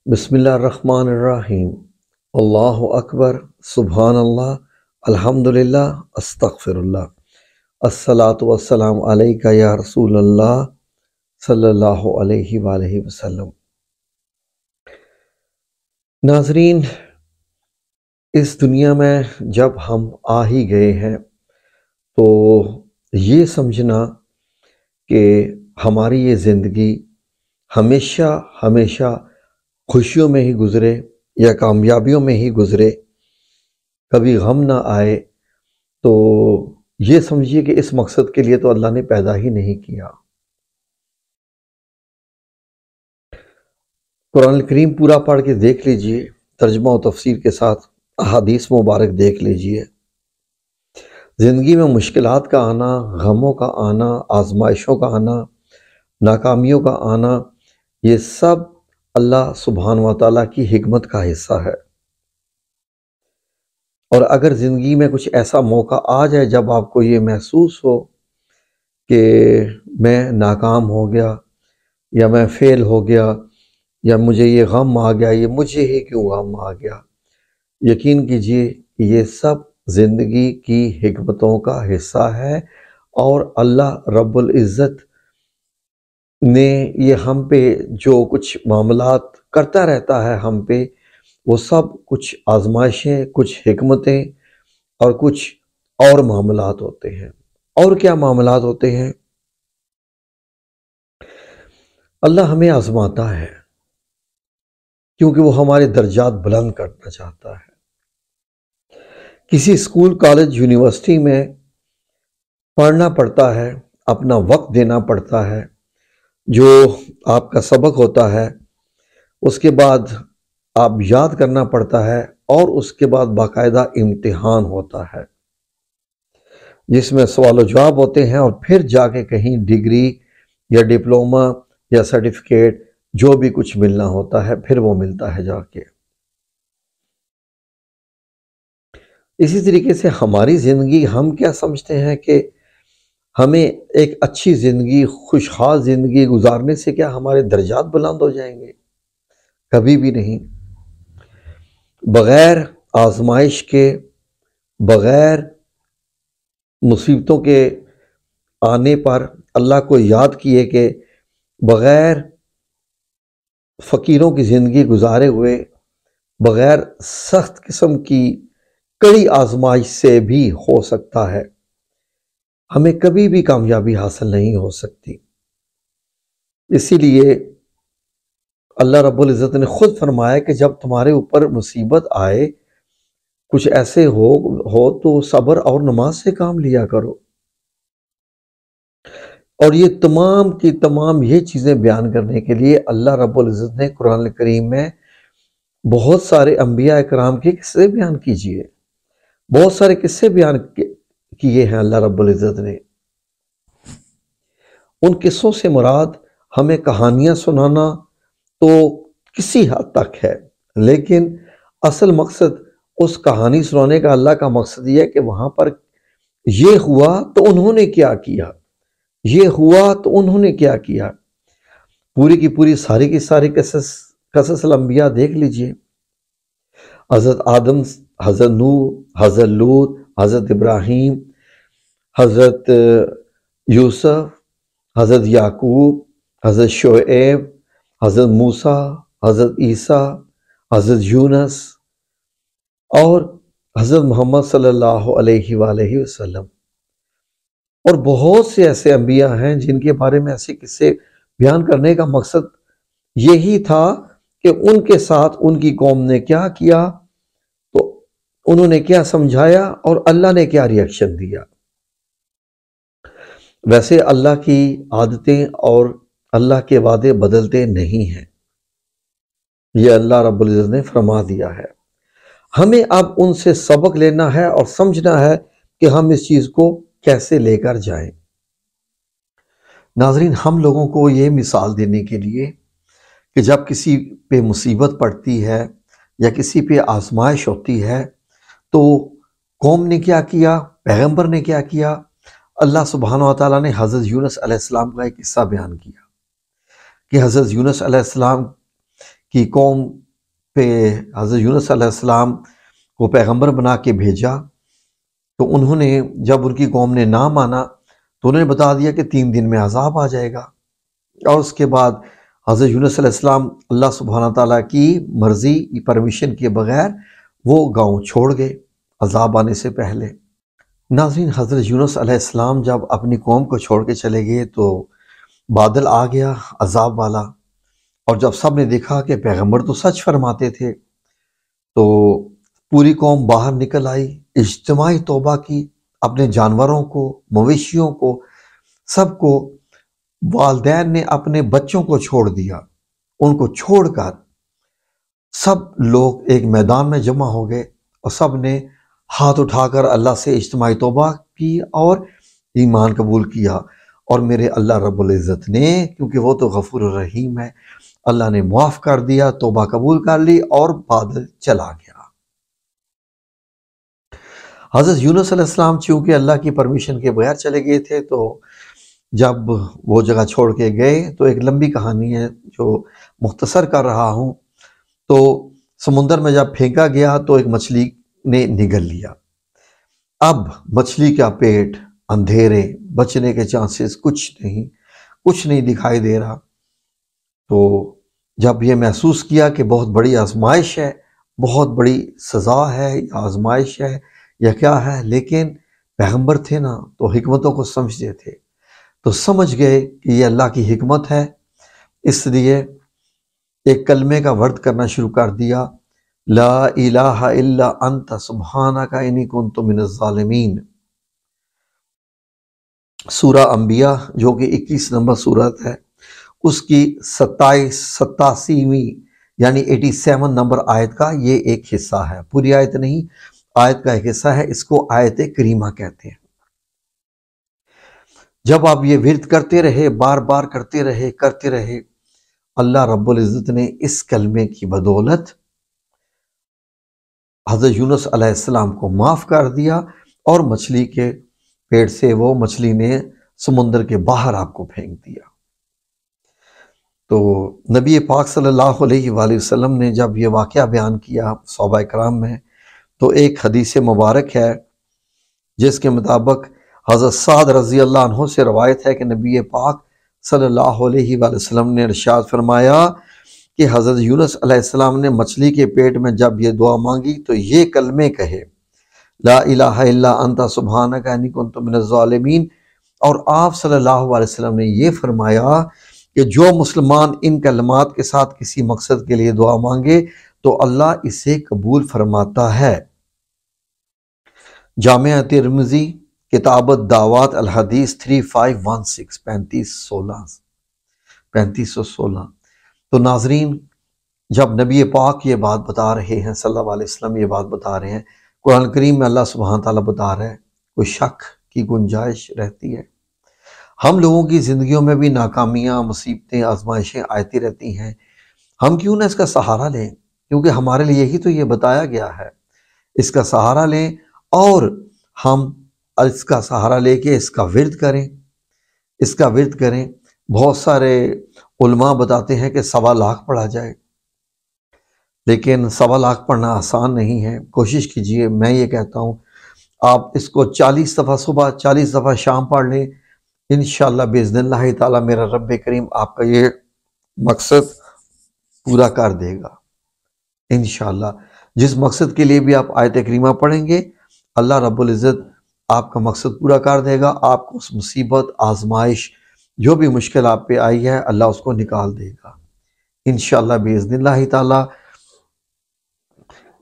بسم اللہ الرحمن الرحیم۔ اللہ اکبر، سبحان اللہ، الحمدللہ، استغفر اللہ، الصلاۃ والسلام علیکہ یا رسول اللہ صلی اللہ علیہ وآلہ وسلم۔ ناظرین، اس دنیا میں جب ہم آ ہی گئے ہیں تو یہ سمجھنا کہ ہماری یہ زندگی ہمیشہ ہمیشہ خوشیوں میں ہی گزرے یا کامیابیوں میں ہی گزرے، کبھی غم نہ آئے، تو یہ سمجھیے کہ اس مقصد کے لیے تو اللہ نے پیدا ہی نہیں کیا۔ قرآن کریم پورا پڑھ کے دیکھ لیجئے، ترجمہ و تفسیر کے ساتھ احادیث مبارک دیکھ لیجئے۔ زندگی میں مشکلات کا آنا، غموں کا آنا، آزمائشوں کا آنا، ناکامیوں کا آنا، یہ سب اللہ سبحانہ و تعالیٰ کی حکمت کا حصہ ہے۔ اور اگر زندگی میں کچھ ایسا موقع آ جائے جب آپ کو یہ محسوس ہو کہ میں ناکام ہو گیا یا میں فیل ہو گیا یا مجھے یہ غم آ گیا، یہ مجھے ہی کیوں غم آ گیا، یقین کیجئے کہ یہ سب زندگی کی حکمتوں کا حصہ ہے، اور اللہ رب العزت نے یہ ہم پہ جو کچھ معاملات کرتا رہتا ہے ہم پہ، وہ سب کچھ آزمائشیں، کچھ حکمتیں اور کچھ اور معاملات ہوتے ہیں۔ اور کیا معاملات ہوتے ہیں؟ اللہ ہمیں آزماتا ہے کیونکہ وہ ہمارے درجات بلند کرنا چاہتا ہے۔ کسی اسکول، کالج، یونیورسٹی میں پڑھنا پڑتا ہے، اپنا وقت دینا پڑتا ہے، جو آپ کا سبق ہوتا ہے اس کے بعد آپ یاد کرنا پڑتا ہے، اور اس کے بعد باقاعدہ امتحان ہوتا ہے جس میں سوال و جواب ہوتے ہیں، اور پھر جا کے کہیں ڈگری یا ڈپلومہ یا سرٹیفکیٹ جو بھی کچھ ملنا ہوتا ہے پھر وہ ملتا ہے جا کے۔ اسی طریقے سے ہماری زندگی، ہم کیا سمجھتے ہیں کہ ہمیں ایک اچھی زندگی، خوشحال زندگی گزارنے سے کیا ہمارے درجات بلند ہو جائیں گے؟ کبھی بھی نہیں۔ بغیر آزمائش کے، بغیر مصیبتوں کے آنے پر اللہ کو یاد کیے کہ بغیر فقیروں کی زندگی گزارے ہوئے، بغیر سخت قسم کی کڑی آزمائش سے بھی ہو سکتا ہے، ہمیں کبھی بھی کامیابی حاصل نہیں ہو سکتی۔ اسی لیے اللہ رب العزت نے خود فرمایا کہ جب تمہارے اوپر مصیبت آئے، کچھ ایسے ہو تو صبر اور نماز سے کام لیا کرو۔ اور یہ تمام کی تمام یہ چیزیں بیان کرنے کے لیے اللہ رب العزت نے قرآن کریم میں بہت سارے انبیاء کرام کے قصے بیان کیجئے، بہت سارے قصے بیان کیے ہیں اللہ رب العزت نے۔ ان قصوں سے مراد ہمیں کہانیاں سنانا تو کسی حد تک ہے، لیکن اصل مقصد اس کہانی سنانے کا اللہ کا مقصد یہ ہے کہ وہاں پر یہ ہوا تو انہوں نے کیا کیا، یہ ہوا تو انہوں نے کیا کیا۔ پوری کی پوری ساری کی ساری قصص الانبیاء دیکھ لیجئے، حضرت آدم، حضرت نوح، حضرت لوط، حضرت ابراہیم، حضرت یوسف، حضرت یعقوب، حضرت شعیب، حضرت موسیٰ، حضرت عیسیٰ، حضرت یونس، اور حضرت محمد صلی اللہ علیہ وآلہ وسلم، اور بہت سے ایسے انبیاء ہیں جن کے بارے میں ایسے قصے بیان کرنے کا مقصد یہی تھا کہ ان کے ساتھ ان کی قوم نے کیا کیا، تو انہوں نے کیا سمجھایا اور اللہ نے کیا ریئیکشن دیا۔ ویسے اللہ کی عادتیں اور اللہ کے وعدے بدلتے نہیں ہیں، یہ اللہ رب العزت نے فرما دیا ہے۔ ہمیں اب ان سے سبق لینا ہے اور سمجھنا ہے کہ ہم اس چیز کو کیسے لے کر جائیں۔ ناظرین، ہم لوگوں کو یہ مثال دینے کے لیے کہ جب کسی پہ مصیبت پڑتی ہے یا کسی پہ آزمائش ہوتی ہے تو قوم نے کیا کیا، پیغمبر نے کیا کیا، اللہ سبحانہ و تعالیٰ نے حضرت یونس علیہ السلام کا ایک قصہ بیان کیا کہ حضرت یونس علیہ السلام کی قوم پہ حضرت یونس علیہ السلام کو پیغمبر بنا کے بھیجا، تو انہوں نے جب ان کی قوم نے نہ مانا تو انہوں نے بتا دیا کہ 3 دن میں عذاب آ جائے گا، اور اس کے بعد حضرت یونس علیہ السلام اللہ سبحانہ تعالیٰ کی مرضی پرمیشن کے بغیر وہ گاؤں چھوڑ گئے عذاب آنے سے پہلے۔ ناظرین، حضرت یونس علیہ السلام جب اپنی قوم کو چھوڑ کے چلے گئے تو بادل آ گیا عذاب والا، اور جب سب نے دیکھا کہ پیغمبر تو سچ فرماتے تھے تو پوری قوم باہر نکل آئی، اجتماعی توبہ کی، اپنے جانوروں کو، مویشیوں کو، سب کو، والدین نے اپنے بچوں کو چھوڑ دیا، ان کو چھوڑ کر سب لوگ ایک میدان میں جمع ہو گئے اور سب نے ہاتھ اٹھا کر اللہ سے اجتماعی توبہ کی اور ایمان قبول کیا، اور میرے اللہ رب العزت نے، کیونکہ وہ تو غفور الرحیم ہے، اللہ نے معاف کر دیا، توبہ قبول کر لی اور بادل چلا گیا۔ حضرت یونس علیہ السلام چونکہ اللہ کی پرمیشن کے بغیر چلے گئے تھے، تو جب وہ جگہ چھوڑ کے گئے تو ایک لمبی کہانی ہے جو مختصر کر رہا ہوں، تو سمندر میں جب پھینکا گیا تو ایک مچھلی نے نگل لیا۔ اب مچھلی کا پیٹ اندھیرے، بچنے کے چانسز کچھ نہیں دکھائی دے رہا، تو جب یہ محسوس کیا کہ بہت بڑی آزمائش ہے، بہت بڑی سزا ہے یا آزمائش ہے یا کیا ہے، لیکن پیغمبر تھے نا تو حکمتوں کو سمجھتے تھے، تو سمجھ گئے کہ یہ اللہ کی حکمت ہے، اس لیے ایک کلمے کا ورد کرنا شروع کر دیا، لا الہ الا انت سبحانک انی کنت من الظالمین۔ سورہ انبیاء جو کہ 21 نمبر سورت ہے، اس کی 87ویں یعنی 87 نمبر آیت کا یہ ایک حصہ ہے، پوری آیت نہیں، آیت کا ایک حصہ ہے، اس کو آیت کریمہ کہتے ہیں۔ جب آپ یہ ورد کرتے رہے، بار بار کرتے رہے، اللہ رب العزت نے اس کلمے کی بدولت حضرت یونس علیہ السلام کو معاف کر دیا، اور مچھلی کے پیٹ سے وہ مچھلی نے سمندر کے باہر آپ کو پھینک دیا۔ تو نبی پاک صلی اللہ علیہ وآلہ وسلم نے جب یہ واقعہ بیان کیا صحابہ کرام میں، تو ایک حدیث مبارک ہے جس کے مطابق حضرت سعد رضی اللہ عنہ سے روایت ہے کہ نبی پاک صلی اللہ علیہ وآلہ وسلم نے ارشاد فرمایا کہ حضرت یونس علیہ السلام نے مچھلی کے پیٹ میں جب یہ دعا مانگی تو یہ کلمے کہے، لا الہ الا انت سبحانک انی کنت من الظالمین، اور آپ صلی اللہ علیہ وسلم نے یہ فرمایا کہ جو مسلمان ان کلمات کے ساتھ کسی مقصد کے لیے دعا مانگے تو اللہ اسے قبول فرماتا ہے۔ جامعہ ترمذی کتاب الدعوات الحدیث 3516 3516۔ تو ناظرین، جب نبی پاک یہ بات بتا رہے ہیں، صلی اللہ علیہ وسلم یہ بات بتا رہے ہیں، قرآن کریم میں اللہ سبحانہ تعالیٰ بتا رہا ہے، کوئی شک کی گنجائش رہتی ہے؟ ہم لوگوں کی زندگیوں میں بھی ناکامیاں، مصیبتیں، آزمائشیں آتی رہتی ہیں، ہم کیوں نہ اس کا سہارا لیں؟ کیونکہ ہمارے لیے ہی تو یہ بتایا گیا ہے، اس کا سہارا لیں، اور ہم اس کا سہارا لے کے اس کا ورد کریں۔ بہت سارے علماء بتاتے ہیں کہ 1.25 لاکھ پڑھا جائے، لیکن 1.25 لاکھ پڑھنا آسان نہیں ہے، کوشش کیجئے، میں یہ کہتا ہوں آپ اس کو 40 دفعہ صبح، 40 دفعہ شام پڑھ لیں، انشاءاللہ باذن اللہ تعالیٰ میرا رب کریم آپ کا یہ مقصد پورا کر دے گا انشاءاللہ۔ جس مقصد کے لیے بھی آپ آیت کریمہ پڑھیں گے، اللہ رب العزت آپ کا مقصد پورا کر دے گا، آپ کو اس مصیبت، آزمائش، جو بھی مشکل آپ پہ آئی ہے، اللہ اس کو نکال دے گا انشاءاللہ باذن اللہ تعالی۔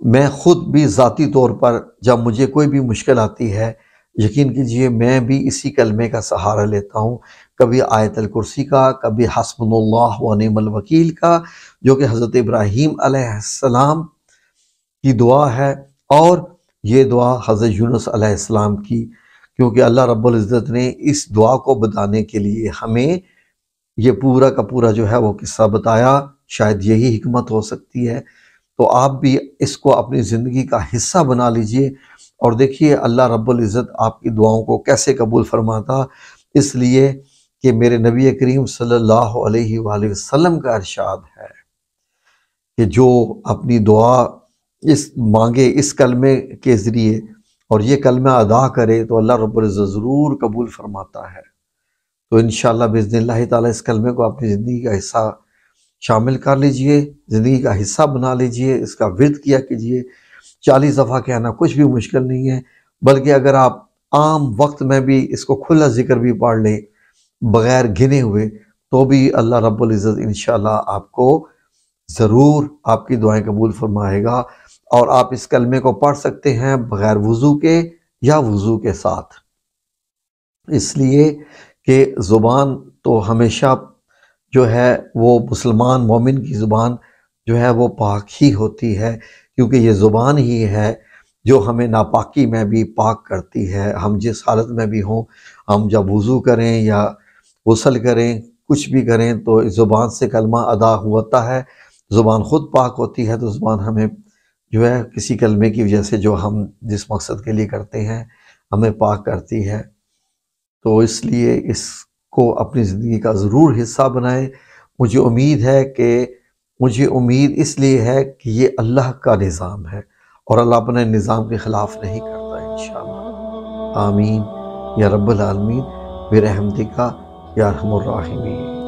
میں خود بھی ذاتی طور پر جب مجھے کوئی بھی مشکل آتی ہے، یقین کیجئے میں بھی اسی کلمے کا سہارا لیتا ہوں، کبھی آیت الکرسی کا، کبھی حسبنا اللہ و نعم الوکیل کا، جو کہ حضرت ابراہیم علیہ السلام کی دعا ہے، اور یہ دعا حضرت یونس علیہ السلام کی، کیونکہ اللہ رب العزت نے اس دعا کو بتانے کے لیے ہمیں یہ پورا کا پورا جو ہے وہ قصہ بتایا، شاید یہی حکمت ہو سکتی ہے۔ تو آپ بھی اس کو اپنی زندگی کا حصہ بنا لیجئے، اور دیکھیے اللہ رب العزت آپ کی دعاؤں کو کیسے قبول فرماتا، اس لیے کہ میرے نبی کریم صلی اللہ علیہ وآلہ وسلم کا ارشاد ہے کہ جو اپنی دعا اس مانگے اس کلمے کے ذریعے اور یہ کلمہ ادا کرے تو اللہ رب العزت ضرور قبول فرماتا ہے۔ تو انشاءاللہ باذن اللہ تعالیٰ اس کلمے کو اپنی زندگی کا حصہ شامل کر لیجئے، زندگی کا حصہ بنا لیجئے، اس کا ورد کیا کیجئے۔ 40 دفعہ کہنا کچھ بھی مشکل نہیں ہے، بلکہ اگر آپ عام وقت میں بھی اس کو کھلا ذکر بھی پڑھ لیں بغیر گنے ہوئے تو بھی اللہ رب العزت انشاءاللہ آپ کو ضرور آپ کی دعائیں قبول فرمائے گا۔ اور آپ اس کلمے کو پڑھ سکتے ہیں بغیر وضو کے یا وضو کے ساتھ، اس لیے کہ زبان تو ہمیشہ جو ہے وہ مسلمان مومن کی زبان جو ہے وہ پاک ہی ہوتی ہے، کیونکہ یہ زبان ہی ہے جو ہمیں ناپاکی میں بھی پاک کرتی ہے۔ ہم جس حالت میں بھی ہوں، ہم جب وضو کریں یا غسل کریں کچھ بھی کریں تو اس زبان سے کلمہ ادا ہوتا ہے، زبان خود پاک ہوتی ہے، تو زبان ہمیں جو ہے کسی کلمے کی وجہ سے جو ہم جس مقصد کے لیے کرتے ہیں ہمیں پاک کرتی ہے۔ تو اس لیے اس کو اپنی زندگی کا ضرور حصہ بنائیں۔ مجھے امید اس لیے ہے کہ یہ اللہ کا نظام ہے اور اللہ اپنے نظام کے خلاف نہیں کرتا انشاءاللہ۔ آمین یا رب العالمین برحمتک یا ارحم الراحمین۔